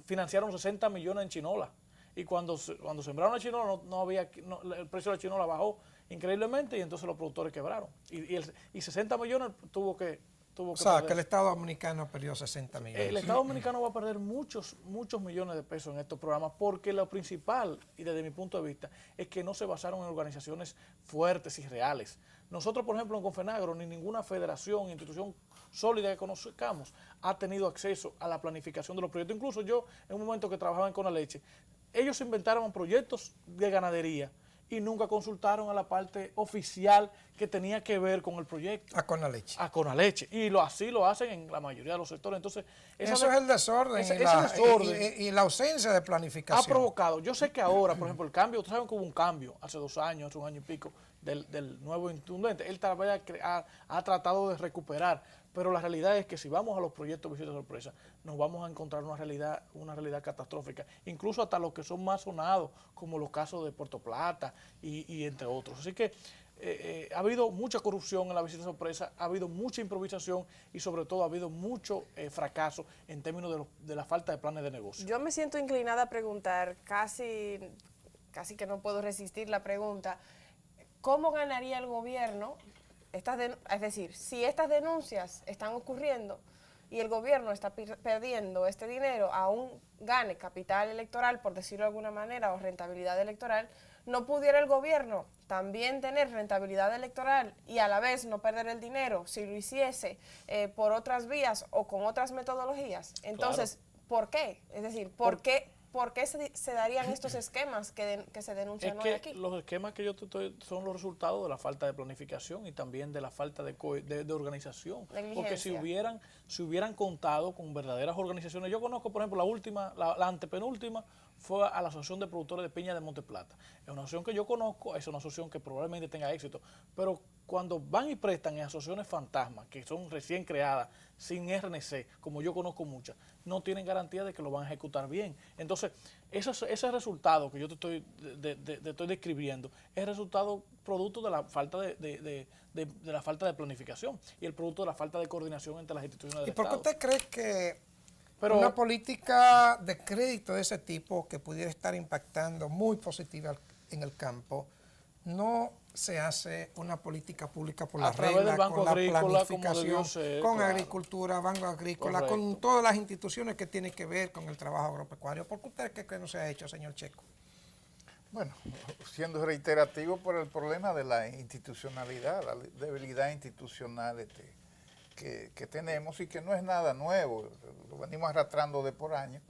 financiaron 60 millones en chinola. Y cuando sembraron la chinola, el precio de la chinola bajó increíblemente y entonces los productores quebraron. Y 60 millones tuvo que o sea, perder. Que el Estado Dominicano perdió 60 millones. El Estado Dominicano va a perder muchos millones de pesos en estos programas porque lo principal, y desde mi punto de vista, es que no se basaron en organizaciones fuertes y reales. Nosotros, por ejemplo, en Confenagro, ni ninguna federación, institución sólida que conozcamos ha tenido acceso a la planificación de los proyectos. Incluso yo, en un momento que trabajaba en Conaleche, ellos inventaron proyectos de ganadería y nunca consultaron a la parte oficial que tenía que ver con el proyecto. A Conaleche. A Conaleche. Y así lo hacen en la mayoría de los sectores. Entonces, eso es el desorden, y la ausencia de planificación. Ha provocado. Yo sé que ahora, por ejemplo, el cambio, ustedes saben que hubo un cambio hace 2 años, hace 1 año y pico, del nuevo intendente. Él tal vez ha tratado de recuperar, pero la realidad es que si vamos a los proyectos visita sorpresa, nos vamos a encontrar una realidad catastrófica, incluso hasta los que son más sonados, como los casos de Puerto Plata y entre otros. Así que ha habido mucha corrupción en la visita sorpresa, ha habido mucha improvisación y sobre todo ha habido mucho fracaso en términos de la falta de planes de negocio. Yo me siento inclinada a preguntar, casi que no puedo resistir la pregunta, ¿cómo ganaría el gobierno? Es decir, si estas denuncias están ocurriendo y el gobierno está perdiendo este dinero, aún gane capital electoral, por decirlo de alguna manera, o rentabilidad electoral, ¿no pudiera el gobierno también tener rentabilidad electoral y a la vez no perder el dinero si lo hiciese por otras vías o con otras metodologías? Entonces, claro. ¿Por qué? Es decir, ¿por qué se darían estos esquemas que se denuncian hoy aquí? Los esquemas que yo te estoy son los resultados de la falta de planificación y también de la falta de organización. Porque si hubieran contado con verdaderas organizaciones, yo conozco, por ejemplo, la antepenúltima fue a la Asociación de Productores de Piña de Monte Plata. Es una asociación que yo conozco, es una asociación que probablemente tenga éxito, pero cuando van y prestan en asociaciones fantasmas, que son recién creadas, sin RNC, como yo conozco muchas, no tienen garantía de que lo van a ejecutar bien. Entonces, ese resultado que yo te estoy describiendo es el resultado producto de la falta de la falta de planificación y el producto de la falta de coordinación entre las instituciones del ¿Y por qué Estado. usted cree que Pero, una política de crédito de ese tipo que pudiera estar impactando muy positiva en el campo no se hace una política pública por la a través del regla, Banco con la Agrícola, como planificación, debió ser, con claro. agricultura, Banco Agrícola, Correcto. con todas las instituciones que tienen que ver con el trabajo agropecuario? ¿Por qué usted cree que no se ha hecho, señor Checo? Bueno, siendo reiterativo por el problema de la institucionalidad, la debilidad institucional que tenemos y que no es nada nuevo, lo venimos arrastrando de por años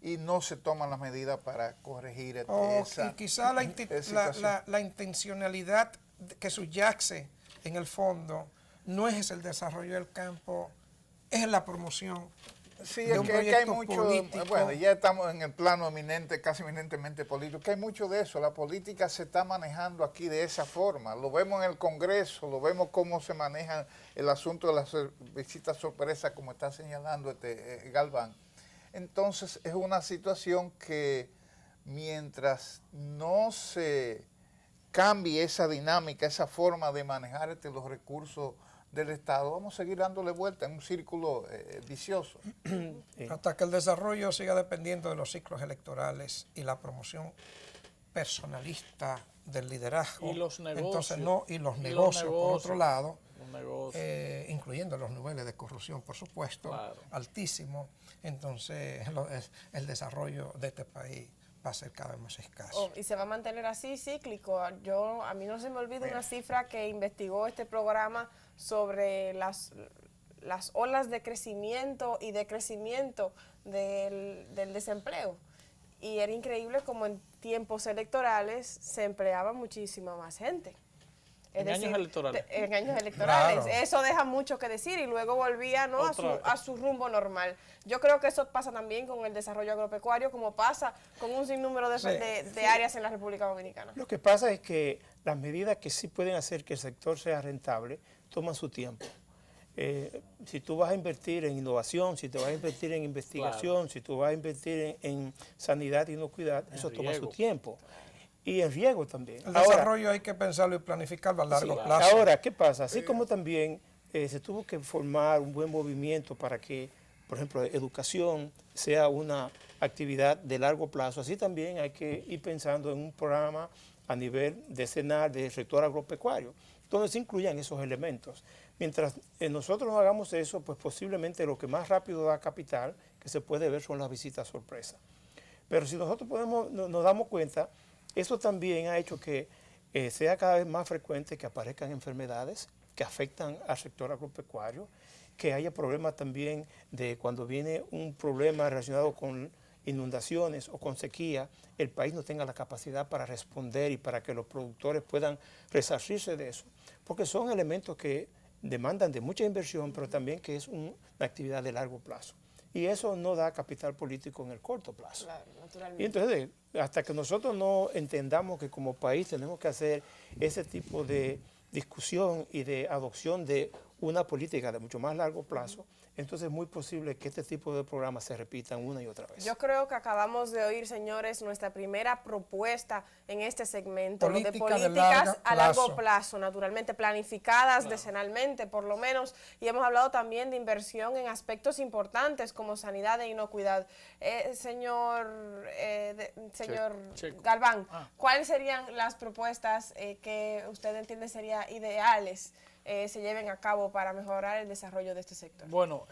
y no se toman las medidas para corregir Y quizá la intencionalidad que subyace en el fondo no es el desarrollo del campo, es la promoción. Sí, de es un que hay proyecto mucho, político. bueno, ya estamos en el plano eminente, casi eminentemente político, que hay mucho de eso, la política se está manejando aquí de esa forma, lo vemos en el Congreso, lo vemos cómo se maneja el asunto de las visitas sorpresas, como está señalando Galván. Entonces es una situación que mientras no se cambie esa dinámica, esa forma de manejar los recursos del Estado, vamos a seguir dándole vuelta en un círculo vicioso. Hasta que el desarrollo siga dependiendo de los ciclos electorales y la promoción personalista del liderazgo. Y los negocios. Entonces y los negocios, por otro lado, los negocios. incluyendo los niveles de corrupción, por supuesto, Claro. altísimos. Entonces el desarrollo de este país va a ser cada vez más escaso. Y se va a mantener así cíclico. A mí no se me olvida una cifra que investigó este programa sobre las olas de crecimiento y decrecimiento del desempleo. Y era increíble como en tiempos electorales se empleaba muchísima más gente. En años electorales. En años electorales. Claro. Eso deja mucho que decir y luego volvía, ¿no?, a su rumbo normal. Yo creo que eso pasa también con el desarrollo agropecuario, como pasa con un sinnúmero de áreas en la República Dominicana. Lo que pasa es que las medidas que sí pueden hacer que el sector sea rentable toman su tiempo. Si tú vas a invertir en innovación, si te vas a invertir en investigación, Claro. si tú vas a invertir en sanidad y inocuidad, eso toma su riego. tiempo. Y en riego también. El desarrollo hay que pensarlo y planificarlo a largo plazo. Ahora, ¿qué pasa? Así como también se tuvo que formar un buen movimiento para que, por ejemplo, educación sea una actividad de largo plazo, así también hay que ir pensando en un programa a nivel decenal de sector agropecuario, donde se incluyan esos elementos. Mientras nosotros no hagamos eso, pues posiblemente lo que más rápido da capital, que se puede ver, son las visitas sorpresa. Pero si nosotros nos damos cuenta, eso también ha hecho que sea cada vez más frecuente que aparezcan enfermedades que afectan al sector agropecuario, que haya problemas también de cuando viene un problema relacionado con inundaciones o con sequía, el país no tenga la capacidad para responder y para que los productores puedan resarcirse de eso, porque son elementos que demandan de mucha inversión, pero también que es una actividad de largo plazo. Y eso no da capital político en el corto plazo. Claro, naturalmente. Y entonces, hasta que nosotros no entendamos que como país tenemos que hacer ese tipo de discusión y de adopción de una política de mucho más largo plazo, entonces es muy posible que este tipo de programas se repitan una y otra vez. Yo creo que acabamos de oír, señores, nuestra primera propuesta en este segmento, de políticas a largo plazo, naturalmente, planificadas decenalmente, por lo menos, y hemos hablado también de inversión en aspectos importantes como sanidad e inocuidad. Señor Checo. Galván, ¿cuáles serían las propuestas que usted entiende serían ideales se lleven a cabo para mejorar el desarrollo de este sector? Bueno,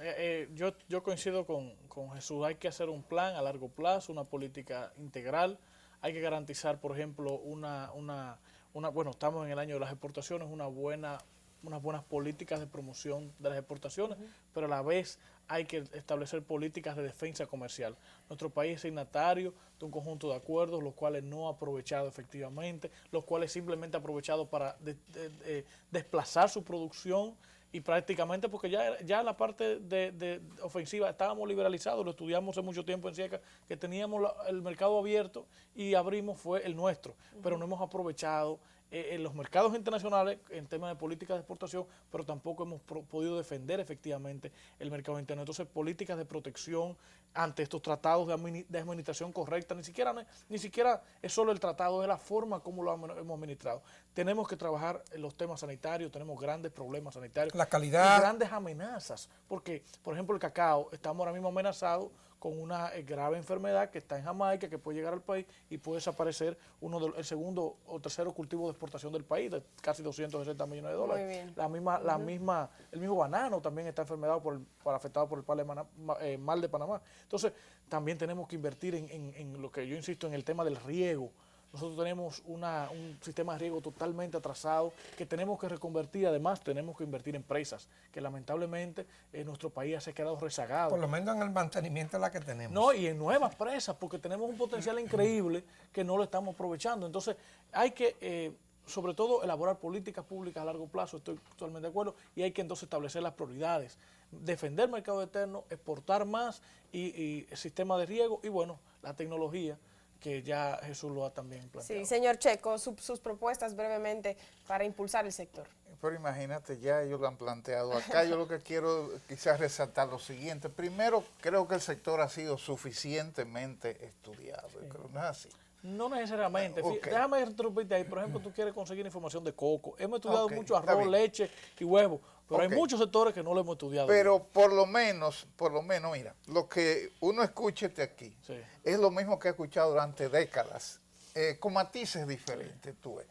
yo coincido con Jesús. Hay que hacer un plan a largo plazo, una política integral. Hay que garantizar, por ejemplo, bueno, estamos en el año de las exportaciones, unas buenas políticas de promoción de las exportaciones, pero a la vez hay que establecer políticas de defensa comercial. Nuestro país es signatario de un conjunto de acuerdos, los cuales no ha aprovechado efectivamente, los cuales simplemente ha aprovechado para desplazar su producción y prácticamente porque ya la parte de ofensiva estábamos liberalizados, lo estudiamos hace mucho tiempo en SIECA, que teníamos el mercado abierto y abrimos fue el nuestro, pero no hemos aprovechado en los mercados internacionales en temas de políticas de exportación, pero tampoco hemos podido defender efectivamente el mercado interno. Entonces, políticas de protección ante estos tratados de administración correcta, ni siquiera es solo el tratado, es la forma como lo hemos administrado. Tenemos que trabajar en los temas sanitarios, tenemos grandes problemas sanitarios. La calidad. Y grandes amenazas, porque, por ejemplo, el cacao, estamos ahora mismo amenazados con una grave enfermedad que está en Jamaica, que puede llegar al país y puede desaparecer el segundo o tercero cultivo de exportación del país, de casi 260 millones de dólares. Muy bien. El mismo banano también está afectado por el mal de Panamá. Entonces, también tenemos que invertir en lo que yo insisto, en el tema del riego. Nosotros tenemos un sistema de riego totalmente atrasado que tenemos que reconvertir. Además, tenemos que invertir en presas, que lamentablemente nuestro país se ha quedado rezagado. Por lo menos en el mantenimiento de la que tenemos. No, y en nuevas presas, porque tenemos un potencial increíble que no lo estamos aprovechando. Entonces, hay que, sobre todo, elaborar políticas públicas a largo plazo, estoy totalmente de acuerdo, y hay que entonces establecer las prioridades. Defender el mercado externo, exportar más y el sistema de riego y, bueno, la tecnología, que ya Jesús lo ha también planteado. Sí, señor Checo, sus propuestas brevemente para impulsar el sector. Pero imagínate, ya ellos lo han planteado. Acá yo lo que quiero quizás resaltar lo siguiente. Primero, creo que el sector ha sido suficientemente estudiado. Yo creo que no es así. No necesariamente. Okay. Déjame interrumpirte ahí. Por ejemplo, tú quieres conseguir información de coco. Hemos estudiado mucho está arroz, bien. leche y huevo, pero hay muchos sectores que no lo hemos estudiado. Pero por lo menos, mira, lo que uno escúchete aquí es lo mismo que he escuchado durante décadas, con matices diferentes, tú ves.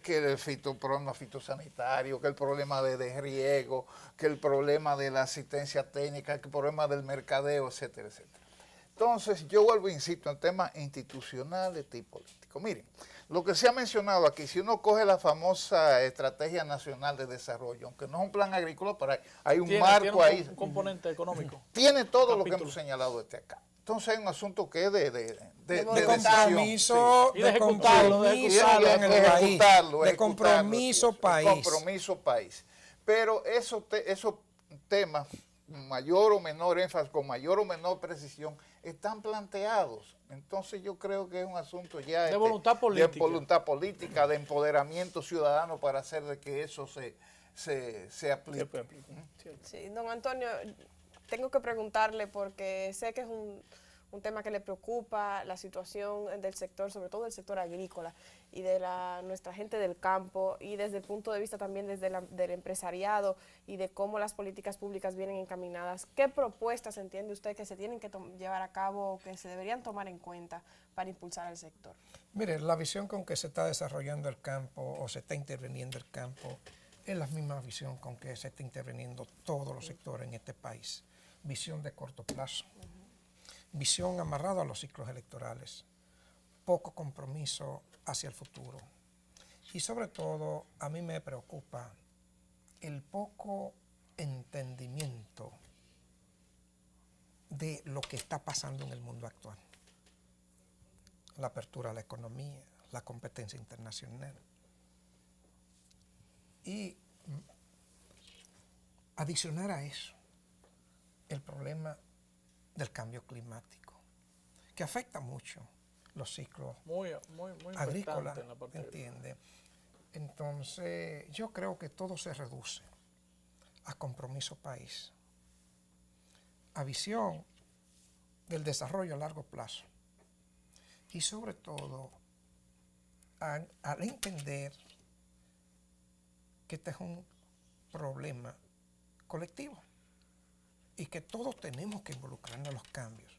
Que el problema fitosanitario, que el problema de riego, que el problema de la asistencia técnica, que el problema del mercadeo, etcétera, etcétera. Entonces, yo vuelvo, insisto, en temas institucionales y políticos. Miren, lo que se ha mencionado aquí, si uno coge la famosa Estrategia Nacional de Desarrollo, aunque no es un plan agrícola, pero hay un marco ahí. Un componente económico. Tiene todo lo que hemos señalado desde acá. Entonces hay un asunto que es de compromiso, decisión, de compromiso en el país, de compromiso país. Compromiso país. Pero esos temas, mayor o menor énfasis, con mayor o menor precisión, están planteados. Entonces yo creo que es un asunto ya de voluntad política. De voluntad política, de empoderamiento ciudadano para hacer de que eso se aplique. Sí, don Antonio, tengo que preguntarle porque sé que es un tema que le preocupa, la situación del sector, sobre todo del sector agrícola y de nuestra gente del campo, y desde el punto de vista también del empresariado y de cómo las políticas públicas vienen encaminadas. ¿Qué propuestas entiende usted que se tienen que llevar a cabo o que se deberían tomar en cuenta para impulsar al sector? Mire, la visión con que se está desarrollando el campo o se está interviniendo el campo es la misma visión con que se está interviniendo todos los sectores en este país. Visión de corto plazo. Visión amarrada a los ciclos electorales, poco compromiso hacia el futuro. Y sobre todo, a mí me preocupa el poco entendimiento de lo que está pasando en el mundo actual. La apertura a la economía, la competencia internacional. Y adicionar a eso el problema del cambio climático, que afecta mucho los ciclos agrícolas, ¿entiende? Entonces, yo creo que todo se reduce a compromiso país, a visión del desarrollo a largo plazo y sobre todo al entender que este es un problema colectivo y que todos tenemos que involucrarnos en los cambios,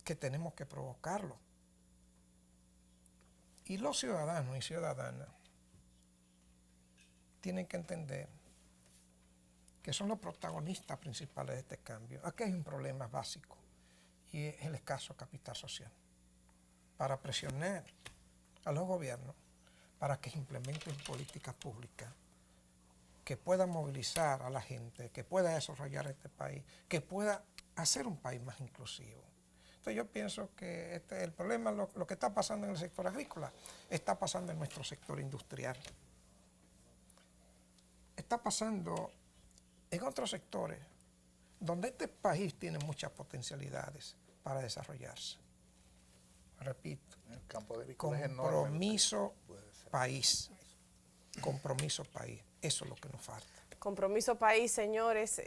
que tenemos que provocarlos. Y los ciudadanos y ciudadanas tienen que entender que son los protagonistas principales de este cambio. Aquí hay un problema básico y es el escaso capital social. Para presionar a los gobiernos para que implementen políticas públicas que puedan movilizar a la gente, que pueda desarrollar este país, que pueda hacer un país más inclusivo. Entonces yo pienso que el problema, lo que está pasando en el sector agrícola, está pasando en nuestro sector industrial. está pasando en otros sectores donde este país tiene muchas potencialidades para desarrollarse. Repito, El campo agrícola es enorme. compromiso país. Compromiso país. Eso es lo que nos falta. Compromiso país, señores,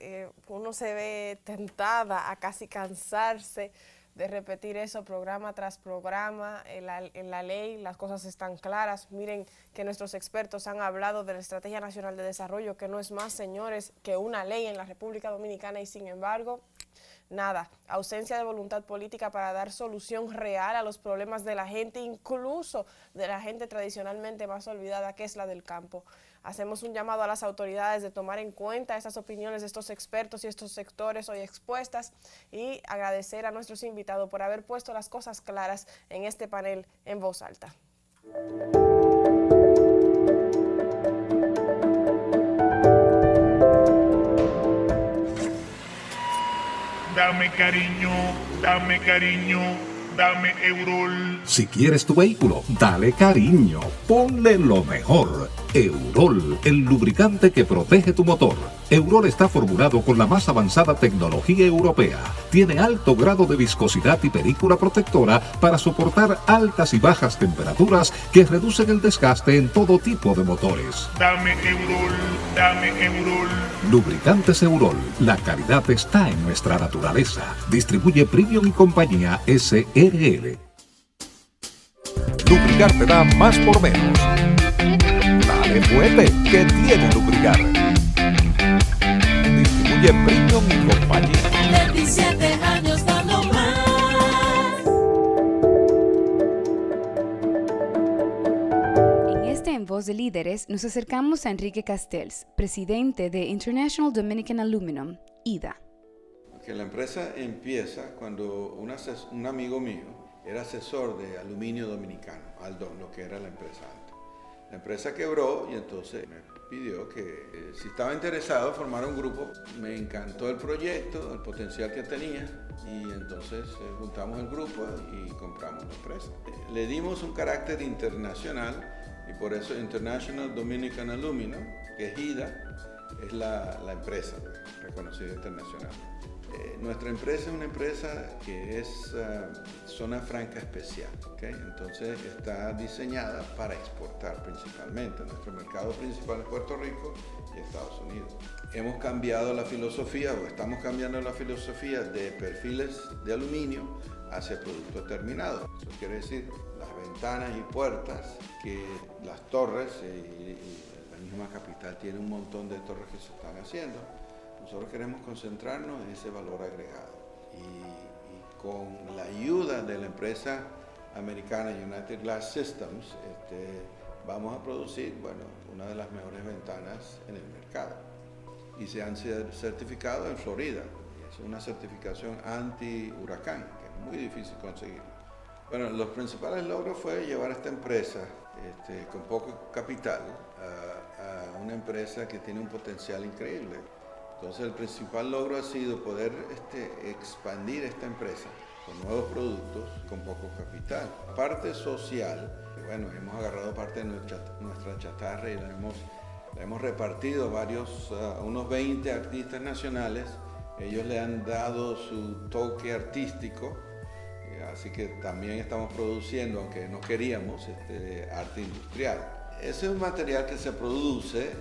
uno se ve tentada a casi cansarse de repetir eso programa tras programa. En la ley las cosas están claras. Miren que nuestros expertos han hablado de la Estrategia Nacional de Desarrollo, que no es más, señores, que una ley en la República Dominicana, y sin embargo, nada, ausencia de voluntad política para dar solución real a los problemas de la gente, incluso de la gente tradicionalmente más olvidada, que es la del campo. Hacemos un llamado a las autoridades de tomar en cuenta estas opiniones de estos expertos y estos sectores hoy expuestas, y agradecer a nuestros invitados por haber puesto las cosas claras en este panel en voz alta. Dame cariño, dame Eurol. Si quieres tu vehículo, dale cariño, ponle lo mejor. Eurol, el lubricante que protege tu motor. Eurol está formulado con la más avanzada tecnología europea. Tiene alto grado de viscosidad y película protectora para soportar altas y bajas temperaturas que reducen el desgaste en todo tipo de motores. Dame Eurol, dame Eurol. Lubricantes Eurol, la calidad está en nuestra naturaleza. Distribuye Premium y Compañía SRL. Lubricar te da más por menos. Dale fuerte, que tiene lubricar. Distribuye Premium y Compañía. 27 años dando más. En este En Voz de Líderes nos acercamos a Enrique Castells, presidente de International Dominican Aluminum, IDA. Que la empresa empieza cuando un amigo mío era asesor de Aluminio Dominicano, Aldón, lo que era la empresa antes. La empresa quebró y entonces me pidió que si estaba interesado en formar un grupo. Me encantó el proyecto, el potencial que tenía, y entonces juntamos el grupo y compramos la empresa. Le dimos un carácter internacional y por eso International Dominican Aluminum, que es IDA, es la empresa reconocida internacional. Nuestra empresa es una empresa que es zona franca especial, ¿okay? Entonces está diseñada para exportar principalmente. Nuestro mercado principal es Puerto Rico y Estados Unidos. Hemos cambiado la filosofía, o estamos cambiando la filosofía de perfiles de aluminio hacia productos terminados. Eso quiere decir las ventanas y puertas, que las torres y la misma capital tiene un montón de torres que se están haciendo. Nosotros queremos concentrarnos en ese valor agregado y con la ayuda de la empresa americana United Glass Systems vamos a producir una de las mejores ventanas en el mercado, y se han certificado en Florida. Es una certificación anti-huracán, que es muy difícil conseguir. Bueno, los principales logros fue llevar esta empresa con poco capital a una empresa que tiene un potencial increíble. Entonces el principal logro ha sido poder expandir esta empresa con nuevos productos, con poco capital. Parte social, hemos agarrado parte de nuestra chatarra y la hemos repartido a unos 20 artistas nacionales. Ellos le han dado su toque artístico, así que también estamos produciendo, aunque no queríamos, arte industrial. Ese es un material que se produce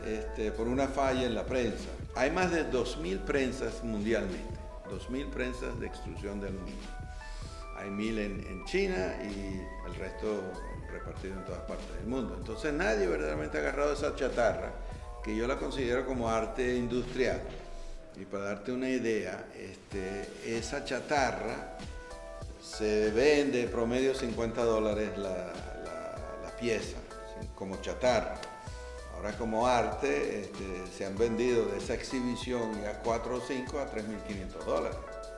por una falla en la prensa. Hay más de 2.000 prensas mundialmente, 2.000 prensas de extrusión de aluminio. Hay 1.000 en China y el resto repartido en todas partes del mundo. Entonces nadie verdaderamente ha agarrado esa chatarra, que yo la considero como arte industrial. Y para darte una idea, esa chatarra se vende promedio $50 la pieza, como chatarra. Ahora como arte se han vendido de esa exhibición ya 4 o 5 a $3.500.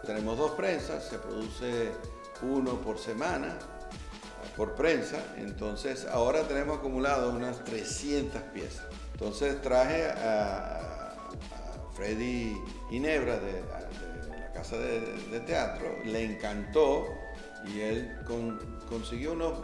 Tenemos 2 prensas, se produce uno por semana por prensa, entonces ahora tenemos acumulado unas 300 piezas. Entonces traje a Freddy Ginebra de la casa de teatro, le encantó y él consiguió unos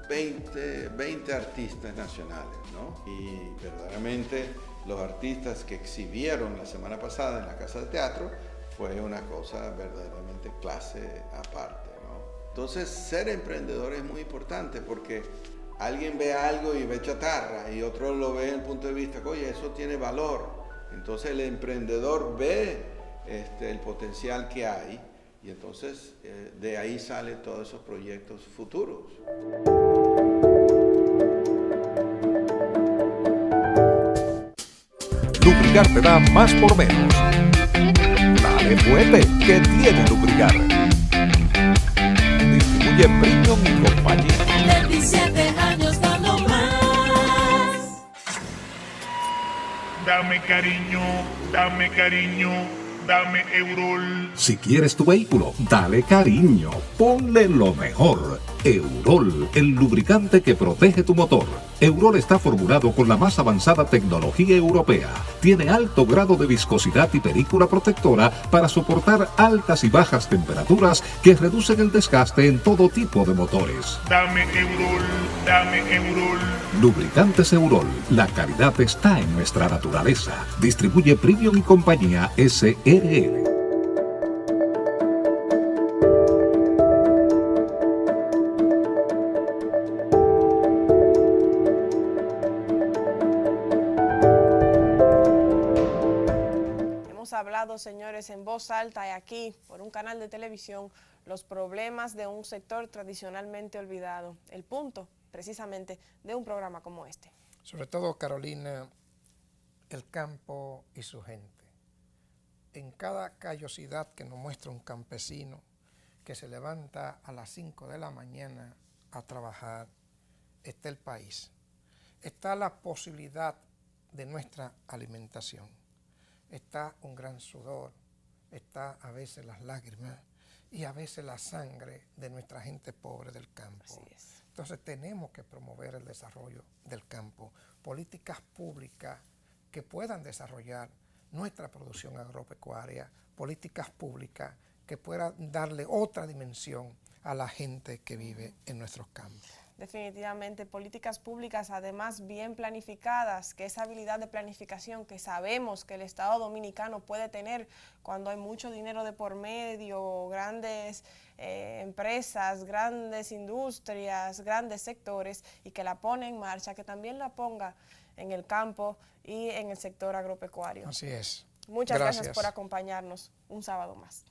20 artistas nacionales, ¿no? Y verdaderamente los artistas que exhibieron la semana pasada en la Casa de Teatro fue una cosa verdaderamente clase aparte, ¿no? Entonces, ser emprendedor es muy importante porque alguien ve algo y ve chatarra y otro lo ve desde el punto de vista que, oye, eso tiene valor. Entonces, el emprendedor ve el potencial que hay y entonces de ahí salen todos esos proyectos futuros. Lubricar te da más por menos. Dale fuerte, que tiene lubricar. Distribuye Premium y compañía. 27 años dando más. Dame cariño, dame cariño, dame Eurol. Si quieres tu vehículo, dale cariño, ponle lo mejor. Eurol, el lubricante que protege tu motor. Eurol está formulado con la más avanzada tecnología europea. Tiene alto grado de viscosidad y película protectora para soportar altas y bajas temperaturas que reducen el desgaste en todo tipo de motores. Dame Eurol, dame Eurol. Lubricantes Eurol, la calidad está en nuestra naturaleza. Distribuye Premium y compañía SRL. Hablado, señores, en voz alta y aquí por un canal de televisión los problemas de un sector tradicionalmente olvidado. El punto, precisamente, de un programa como este. Sobre todo, Carolina, el campo y su gente. En cada callosidad que nos muestra un campesino que se levanta a las 5 de la mañana a trabajar, está el país. Está la posibilidad de nuestra alimentación. Está un gran sudor, está a veces las lágrimas y a veces la sangre de nuestra gente pobre del campo. Así es. Entonces tenemos que promover el desarrollo del campo, políticas públicas que puedan desarrollar nuestra producción agropecuaria, políticas públicas que puedan darle otra dimensión a la gente que vive en nuestros campos. Definitivamente, políticas públicas además bien planificadas, que esa habilidad de planificación que sabemos que el Estado Dominicano puede tener cuando hay mucho dinero de por medio, grandes empresas, grandes industrias, grandes sectores, y que la pone en marcha, que también la ponga en el campo y en el sector agropecuario. Así es. Muchas gracias por acompañarnos un sábado más.